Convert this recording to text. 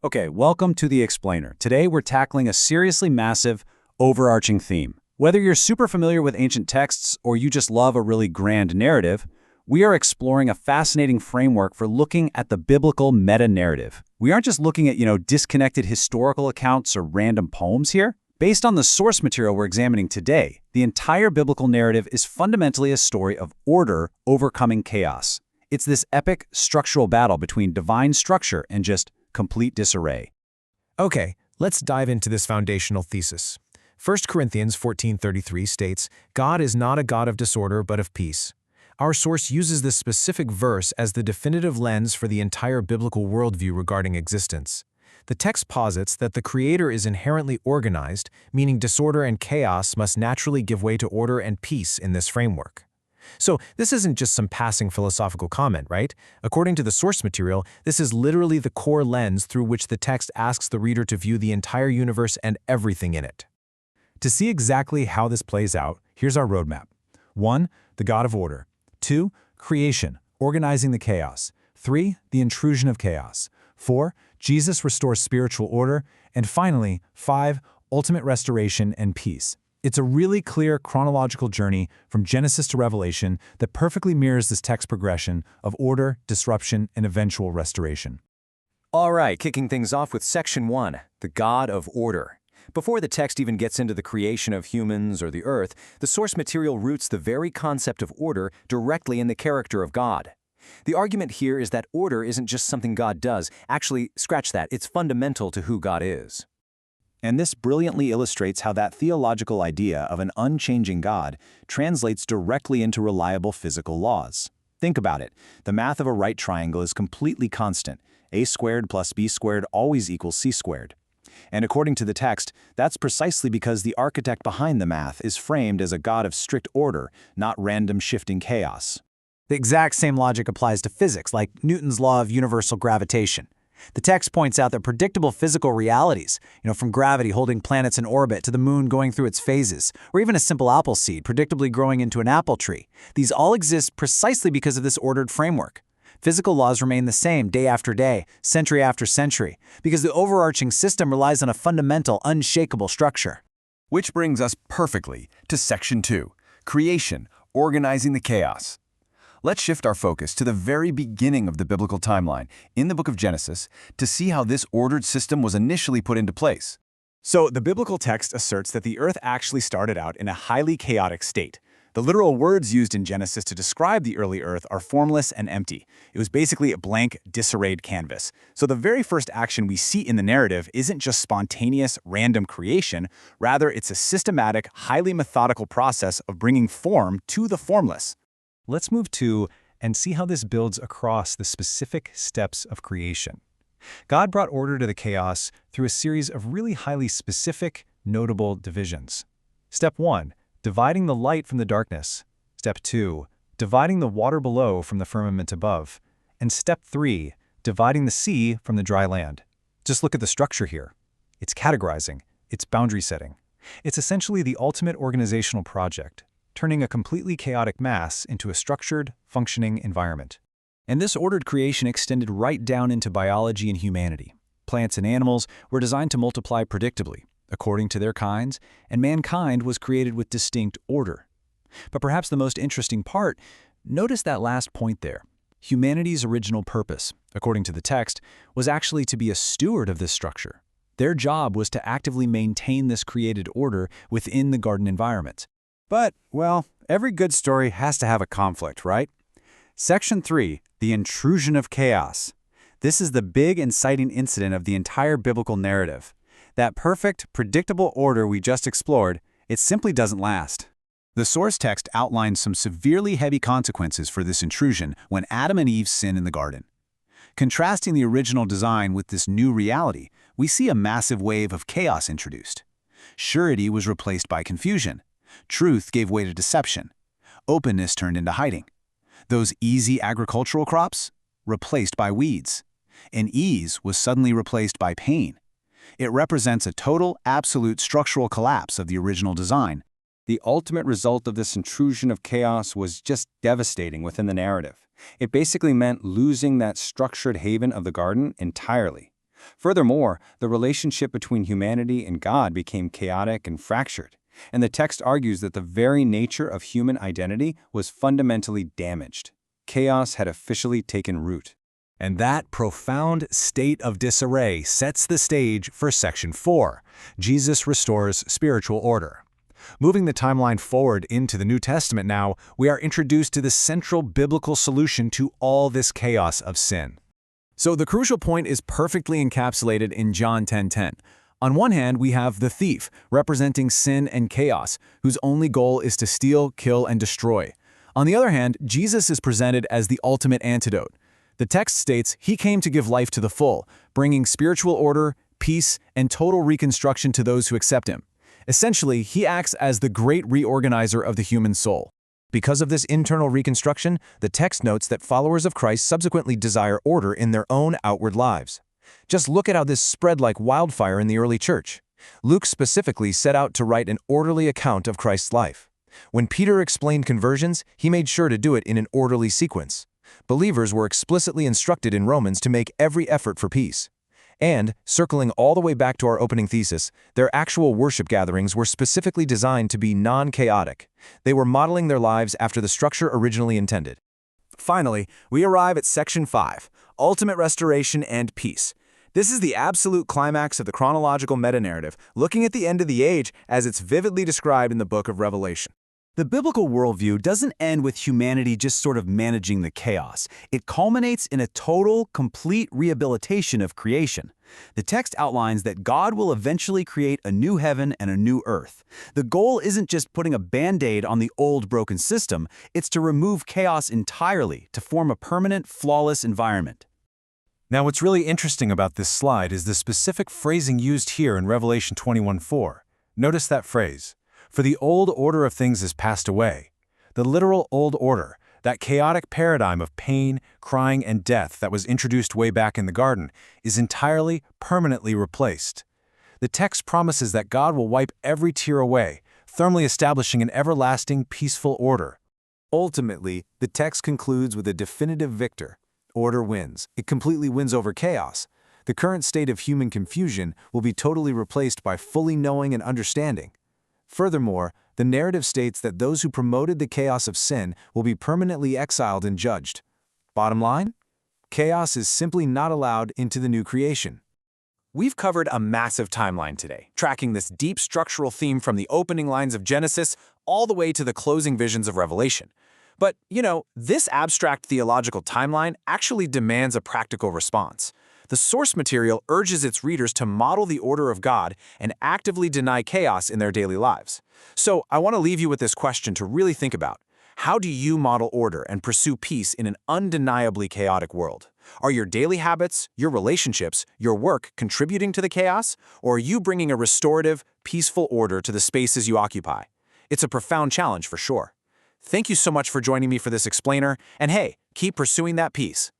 Okay, welcome to The Explainer. Today we're tackling a seriously massive, overarching theme. Whether you're super familiar with ancient texts or you just love a really grand narrative, we are exploring a fascinating framework for looking at the biblical meta-narrative. We aren't just looking at, disconnected historical accounts or random poems here. Based on the source material we're examining today, the entire biblical narrative is fundamentally a story of order overcoming chaos. It's this epic structural battle between divine structure and just complete disarray. Okay, let's dive into this foundational thesis. 1 Corinthians 14:33 states, "God is not a God of disorder but of peace." Our source uses this specific verse as the definitive lens for the entire biblical worldview regarding existence. The text posits that the Creator is inherently organized, meaning disorder and chaos must naturally give way to order and peace in this framework. So this isn't just some passing philosophical comment, right? According to the source material, this is literally the core lens through which the text asks the reader to view the entire universe and everything in it. To see exactly how this plays out, here's our roadmap. 1. The God of order. 2. Creation, organizing the chaos. 3. The intrusion of chaos. 4. Jesus restores spiritual order. And finally, 5. Ultimate restoration and peace. It's a really clear chronological journey from Genesis to Revelation that perfectly mirrors this text progression of order, disruption, and eventual restoration. All right, kicking things off with Section 1, the God of Order. Before the text even gets into the creation of humans or the earth, the source material roots the very concept of order directly in the character of God. The argument here is that order isn't just something God does. Actually, scratch that, it's fundamental to who God is. And this brilliantly illustrates how that theological idea of an unchanging God translates directly into reliable physical laws. Think about it. The math of a right triangle is completely constant. A squared plus b squared always equals c squared. And according to the text, that's precisely because the architect behind the math is framed as a God of strict order, not random shifting chaos. The exact same logic applies to physics, like Newton's law of universal gravitation. The text points out that predictable physical realities, from gravity holding planets in orbit to the moon going through its phases, or even a simple apple seed predictably growing into an apple tree, these all exist precisely because of this ordered framework. Physical laws remain the same day after day, century after century, because the overarching system relies on a fundamental, unshakable structure. Which brings us perfectly to Section 2, Creation, Organizing the Chaos. Let's shift our focus to the very beginning of the biblical timeline, in the book of Genesis, to see how this ordered system was initially put into place. So, the biblical text asserts that the earth actually started out in a highly chaotic state. The literal words used in Genesis to describe the early earth are formless and empty. It was basically a blank, disarrayed canvas. So the very first action we see in the narrative isn't just spontaneous, random creation. Rather, it's a systematic, highly methodical process of bringing form to the formless. Let's move to and see how this builds across the specific steps of creation. God brought order to the chaos through a series of really highly specific, notable divisions. Step 1, dividing the light from the darkness. Step 2, dividing the water below from the firmament above. And step 3, dividing the sea from the dry land. Just look at the structure here. It's categorizing, it's boundary setting. It's essentially the ultimate organizational project, turning a completely chaotic mass into a structured, functioning environment. And this ordered creation extended right down into biology and humanity. Plants and animals were designed to multiply predictably, according to their kinds, and mankind was created with distinct order. But perhaps the most interesting part, notice that last point there. Humanity's original purpose, according to the text, was actually to be a steward of this structure. Their job was to actively maintain this created order within the garden environment. But, well, every good story has to have a conflict, right? Section 3, the intrusion of chaos. This is the big inciting incident of the entire biblical narrative. That perfect, predictable order we just explored, it simply doesn't last. The source text outlines some severely heavy consequences for this intrusion when Adam and Eve sin in the garden. Contrasting the original design with this new reality, we see a massive wave of chaos introduced. Surety was replaced by confusion. Truth gave way to deception. Openness turned into hiding. Those easy agricultural crops? Replaced by weeds. And ease was suddenly replaced by pain. It represents a total, absolute structural collapse of the original design. The ultimate result of this intrusion of chaos was just devastating within the narrative. It basically meant losing that structured haven of the garden entirely. Furthermore, the relationship between humanity and God became chaotic and fractured, and the text argues that the very nature of human identity was fundamentally damaged. Chaos had officially taken root. And that profound state of disarray sets the stage for Section 4. Jesus restores spiritual order. Moving the timeline forward into the New Testament now, we are introduced to the central biblical solution to all this chaos of sin. So the crucial point is perfectly encapsulated in John 10:10. On one hand, we have the thief, representing sin and chaos, whose only goal is to steal, kill, and destroy. On the other hand, Jesus is presented as the ultimate antidote. The text states he came to give life to the full, bringing spiritual order, peace, and total reconstruction to those who accept him. Essentially, he acts as the great reorganizer of the human soul. Because of this internal reconstruction, the text notes that followers of Christ subsequently desire order in their own outward lives. Just look at how this spread like wildfire in the early church. Luke specifically set out to write an orderly account of Christ's life. When Peter explained conversions, he made sure to do it in an orderly sequence. Believers were explicitly instructed in Romans to make every effort for peace. And, circling all the way back to our opening thesis, their actual worship gatherings were specifically designed to be non-chaotic. They were modeling their lives after the structure originally intended. Finally, we arrive at Section 5, Ultimate Restoration and Peace. This is the absolute climax of the chronological meta-narrative, looking at the end of the age as it's vividly described in the book of Revelation. The biblical worldview doesn't end with humanity just sort of managing the chaos. It culminates in a total, complete rehabilitation of creation. The text outlines that God will eventually create a new heaven and a new earth. The goal isn't just putting a band-aid on the old broken system, it's to remove chaos entirely to form a permanent, flawless environment. Now, what's really interesting about this slide is the specific phrasing used here in Revelation 21:4. Notice that phrase. For the old order of things has passed away. The literal old order, that chaotic paradigm of pain, crying, and death that was introduced way back in the garden, is entirely, permanently replaced. The text promises that God will wipe every tear away, firmly establishing an everlasting, peaceful order. Ultimately, the text concludes with a definitive victor. Order wins. It completely wins over chaos. The current state of human confusion will be totally replaced by fully knowing and understanding. Furthermore, the narrative states that those who promoted the chaos of sin will be permanently exiled and judged. Bottom line? Chaos is simply not allowed into the new creation. We've covered a massive timeline today, tracking this deep structural theme from the opening lines of Genesis all the way to the closing visions of Revelation. But, this abstract theological timeline actually demands a practical response. The source material urges its readers to model the order of God and actively deny chaos in their daily lives. So I want to leave you with this question to really think about. How do you model order and pursue peace in an undeniably chaotic world? Are your daily habits, your relationships, your work contributing to the chaos? Or are you bringing a restorative, peaceful order to the spaces you occupy? It's a profound challenge for sure. Thank you so much for joining me for this explainer, and hey, keep pursuing that peace.